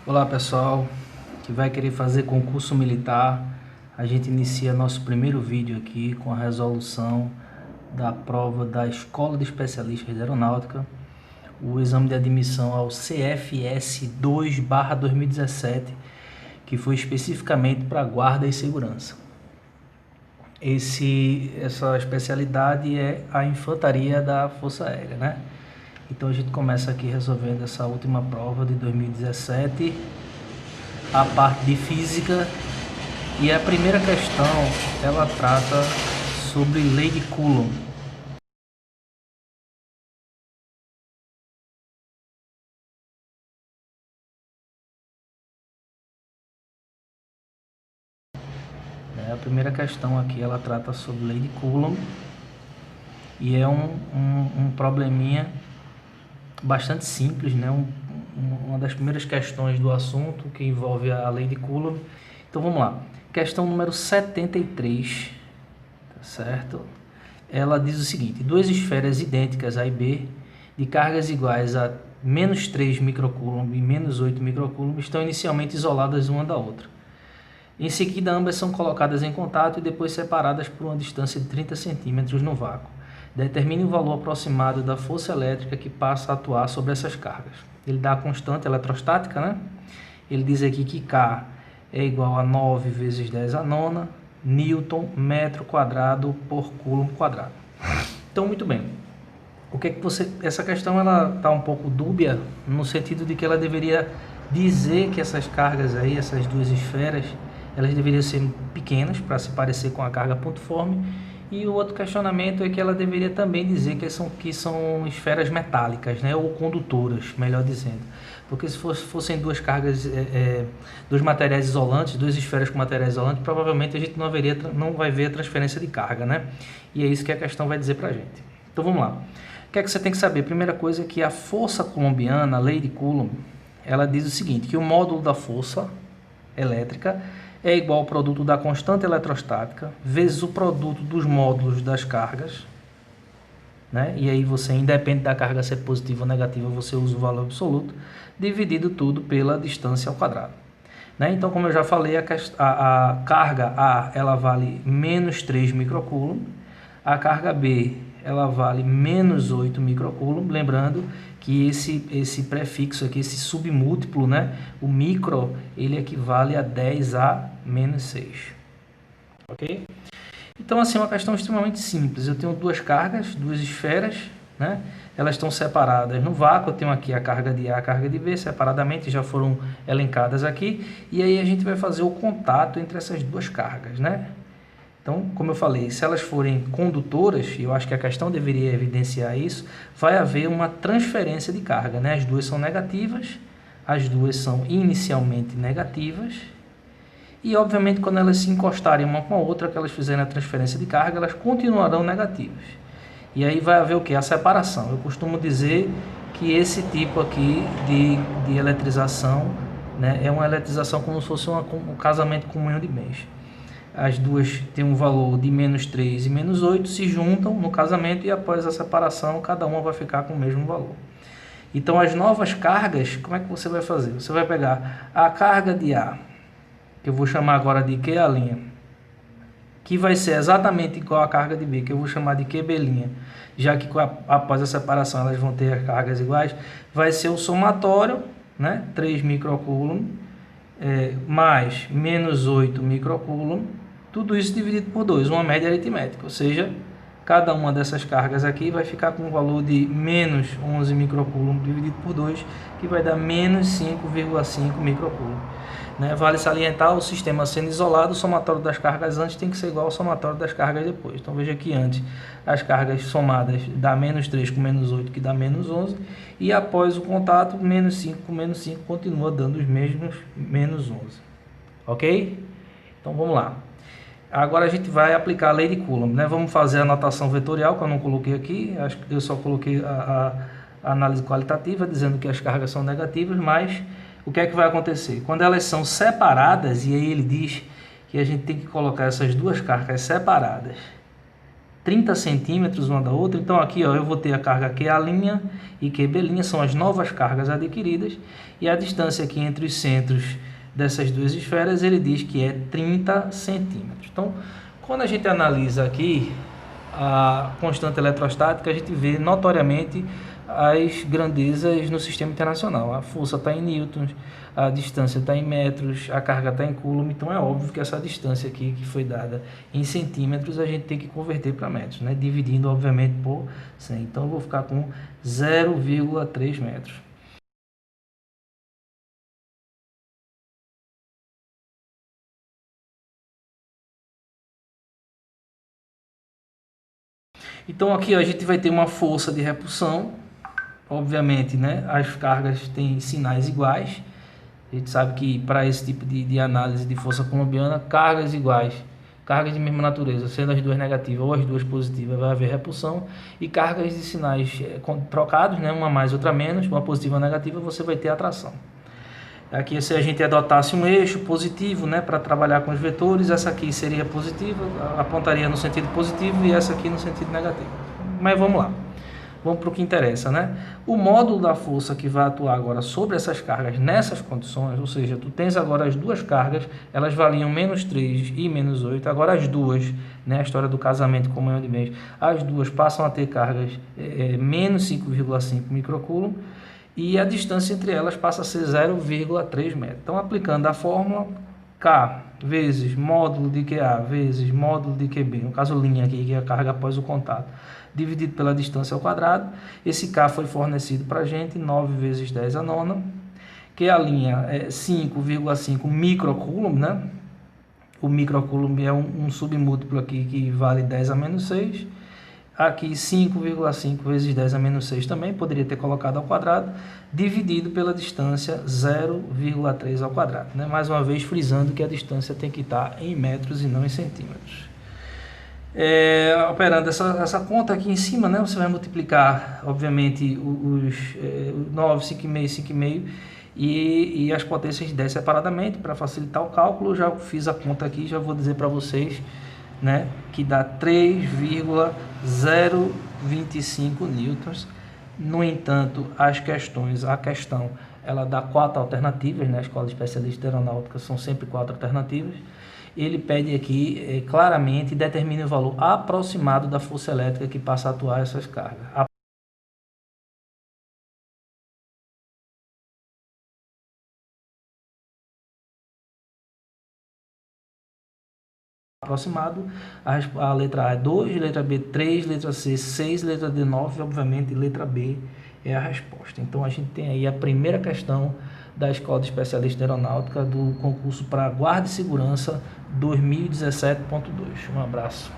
Olá pessoal, que vai querer fazer concurso militar, a gente inicia nosso primeiro vídeo aqui com a resolução da prova da Escola de Especialistas de Aeronáutica, o exame de admissão ao CFS 2/2017, que foi especificamente para guarda e segurança. Essa especialidade é a infantaria da Força Aérea, né? Então a gente começa aqui resolvendo essa última prova de 2017, a parte de física, e a primeira questão ela trata sobre lei de Coulomb. A primeira questão aqui ela trata sobre lei de Coulomb e é um probleminha bastante simples, né? Uma das primeiras questões do assunto que envolve a lei de Coulomb. Então vamos lá, questão número 73, tá certo? Ela diz o seguinte: duas esferas idênticas A e B, de cargas iguais a menos 3 microcoulomb e menos 8 microcoulomb, estão inicialmente isoladas uma da outra. Em seguida, ambas são colocadas em contato e depois separadas por uma distância de 30 centímetros no vácuo. Determine o valor aproximado da força elétrica que passa a atuar sobre essas cargas. Ele dá a constante eletrostática, né? Ele diz aqui que K é igual a 9 vezes 10 a nona Newton metro quadrado por Coulomb quadrado. Então, muito bem. Essa questão ela está um pouco dúbia no sentido de que ela deveria dizer que essas cargas aí, essas duas esferas, elas deveriam ser pequenas para se parecer com a carga pontiforme, e o outro questionamento é que ela deveria também dizer que são esferas metálicas, né, ou condutoras, melhor dizendo, porque se fossem duas cargas, dois materiais isolantes, duas esferas com materiais isolantes, provavelmente a gente não vai ver a transferência de carga, né, e é isso que a questão vai dizer para a gente. Então vamos lá. O que é que você tem que saber? Primeira coisa é que a força coulombiana, a lei de Coulomb, ela diz o seguinte, que o módulo da força elétrica é igual ao produto da constante eletrostática vezes o produto dos módulos das cargas, né? E aí você, independente da carga ser positiva ou negativa, você usa o valor absoluto, dividido tudo pela distância ao quadrado. Né? Então, como eu já falei, a carga A ela vale menos 3 microcoulomb, a carga B ela vale menos 8 microcoulomb, lembrando que esse prefixo aqui, esse submúltiplo, né, o micro, ele equivale a 10 a menos 6. Ok? Então, assim, é uma questão extremamente simples. Eu tenho duas cargas, duas esferas, né? Elas estão separadas no vácuo. Eu tenho aqui a carga de A, a carga de B, separadamente, já foram elencadas aqui. E aí a gente vai fazer o contato entre essas duas cargas, né? Então, como eu falei, se elas forem condutoras, e eu acho que a questão deveria evidenciar isso, vai haver uma transferência de carga, né? As duas são negativas, as duas são inicialmente negativas, e obviamente quando elas se encostarem uma com a outra, que elas fizerem a transferência de carga, elas continuarão negativas. E aí vai haver o que? A separação. Eu costumo dizer que esse tipo aqui de eletrização, né, é uma eletrização como se fosse um casamento com comunhão de bens. As duas têm um valor de menos 3 e menos 8, se juntam no casamento e após a separação, cada uma vai ficar com o mesmo valor. Então, as novas cargas, como é que você vai fazer? Você vai pegar a carga de A, que eu vou chamar agora de QA', que vai ser exatamente igual à carga de B, que eu vou chamar de QB', já que após a separação elas vão ter cargas iguais, vai ser o somatório, né? 3 microcoulomb, mais menos 8 microcoulomb, tudo isso dividido por 2, uma média aritmética, ou seja, cada uma dessas cargas aqui vai ficar com um valor de menos 11 microcoulomb dividido por 2, que vai dar menos 5,5 microcoulomb. Né? Vale salientar, o sistema sendo isolado, o somatório das cargas antes tem que ser igual ao somatório das cargas depois. Então veja que antes as cargas somadas dá menos 3 com menos 8, que dá menos 11, e após o contato, menos 5 com menos 5 continua dando os mesmos menos 11. Ok? Então vamos lá. Agora a gente vai aplicar a lei de Coulomb, né? Vamos fazer a notação vetorial, que eu não coloquei aqui, acho que eu só coloquei a análise qualitativa, dizendo que as cargas são negativas, mas o que é que vai acontecer? Quando elas são separadas, e aí ele diz que a gente tem que colocar essas duas cargas separadas 30 centímetros uma da outra. Então aqui, ó, eu vou ter a carga QA' e QB', são as novas cargas adquiridas, e a distância aqui entre os centros dessas duas esferas, ele diz que é 30 centímetros. Então, quando a gente analisa aqui a constante eletrostática, a gente vê notoriamente as grandezas no sistema internacional. A força está em newtons, a distância está em metros, a carga está em coulomb. Então é óbvio que essa distância aqui que foi dada em centímetros a gente tem que converter para metros, né? Dividindo obviamente por 100. Então eu vou ficar com 0,3 metros. Então aqui ó, a gente vai ter uma força de repulsão. Obviamente, né, as cargas têm sinais iguais. A gente sabe que para esse tipo de análise de força coulombiana, cargas iguais, cargas de mesma natureza, sendo as duas negativas ou as duas positivas, vai haver repulsão. E cargas de sinais trocados, né, uma mais, outra menos, uma positiva ou negativa, você vai ter atração. Aqui, se a gente adotasse um eixo positivo, né, para trabalhar com os vetores, essa aqui seria positiva, apontaria no sentido positivo, e essa aqui no sentido negativo. Mas vamos lá. Vamos para o que interessa, né? O módulo da força que vai atuar agora sobre essas cargas nessas condições, ou seja, tu tens agora as duas cargas, elas valiam -3 e -8, agora as duas, né, a história do casamento, comunhão de bens, as duas passam a ter cargas menos 5,5 microcoulomb, e a distância entre elas passa a ser 0,3 metros. Então, aplicando a fórmula, K vezes módulo de QA vezes módulo de QB, no caso linha aqui, que é a carga após o contato, dividido pela distância ao quadrado. Esse K foi fornecido para a gente, 9 vezes 10 a nona, que a linha é 5,5 microcoulomb, né? O microcoulomb é um submúltiplo aqui que vale 10 a menos 6. Aqui 5,5 vezes 10 a menos 6 também, poderia ter colocado ao quadrado, dividido pela distância 0,3 ao quadrado, né? Mais uma vez frisando que a distância tem que estar em metros e não em centímetros. Operando essa conta aqui em cima, né, você vai multiplicar, obviamente, os 9, 5,5, 5,5 e as potências de 10 separadamente para facilitar o cálculo. Eu já fiz a conta aqui, já vou dizer para vocês, né, que dá 3,025 newtons. No entanto, a questão, ela dá 4 alternativas, né? A Escola Especialista de Aeronáutica são sempre 4 alternativas. Ele pede aqui claramente, determine o valor aproximado da força elétrica que passa a atuar essas cargas. Aproximado, a letra A é 2, letra B 3, letra C 6, letra D 9, obviamente letra B é a resposta. Então a gente tem aí a primeira questão da Escola de Especialista de Aeronáutica do concurso para Guarda e Segurança 2017.2. Um abraço.